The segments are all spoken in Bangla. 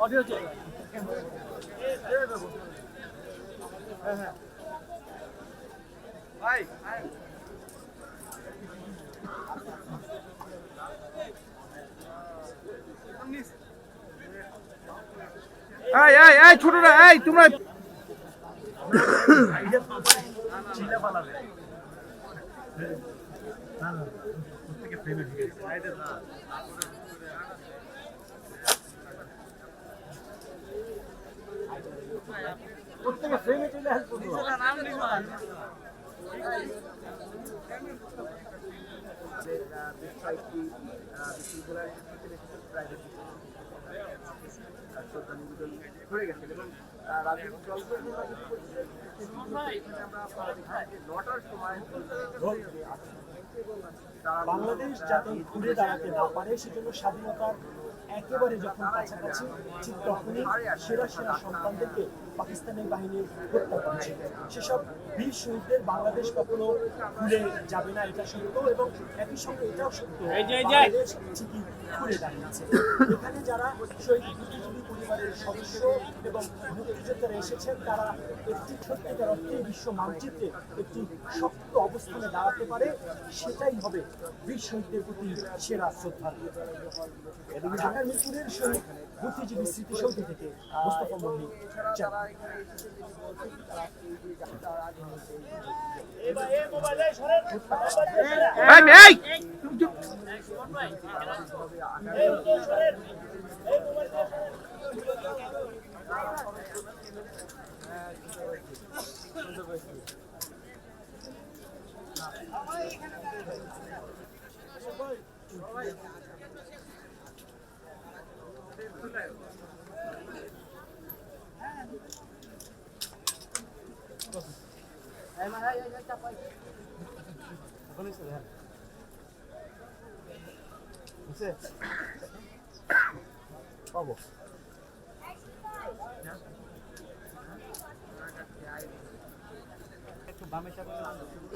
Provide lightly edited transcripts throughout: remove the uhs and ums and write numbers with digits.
অডিও চলে হ্যাঁ ভাই এই ছোটরা এই তোমরা চিল্লা পালাবে না না প্রত্যেককে ফ্রেমে ঢুকেছে সাইডে না প্রত্যেককে ফ্রেমে চলে আসবে নিজেরা নাম লিখো বেশকয়েকটি বিশ্ববিদ্যালয়ের প্রাইভেট শ্রদ্ধা নিবেদন করে গেছেন এবং রাজনৈতিক দলগুলো নটার সময় বাংলাদেশ যাতে ঘুরে দাঁড়াতে না পারে সেজন্য স্বাধীনতার একেবারে যখন কাছাকাছি ঠিক তখনই সেরা সেরা সন্তানদেরকে পাকিস্তানি বাহিনী হত্যা করেছে। সেসব বীর শহীদদের বাংলাদেশ কখনো ভুলে যাবে না, এটা সত্য। এবং একই সঙ্গে এটাও সত্য বাংলাদেশ ঠিকই ঘুরে দাঁড়িয়েছে। এখানে যারা শহীদ বুদ্ধিজীবী পরিবারের সদস্য এবং মুক্তিযোদ্ধারা এসেছেন তারা একটি সত্যিকার অর্থে বিশ্ব মানচিত্রে একটি শক্ত অবস্থানে দাঁড়াতে পারে, সেটাই হবে বীর শহীদদের প্রতি সেরা শ্রদ্ধা। ঢাকার মিরপুরের শহীদ বুদ্ধিজীবী স্মৃতিসৌধ থেকে মোস্তফা মল্লিক।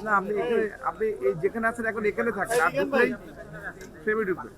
না আপনি এখানে আপনি এই যেখানে আছেন এখন এখানে থাকেন আর ঢুকলেই ফ্রেমে ঢুকবেন।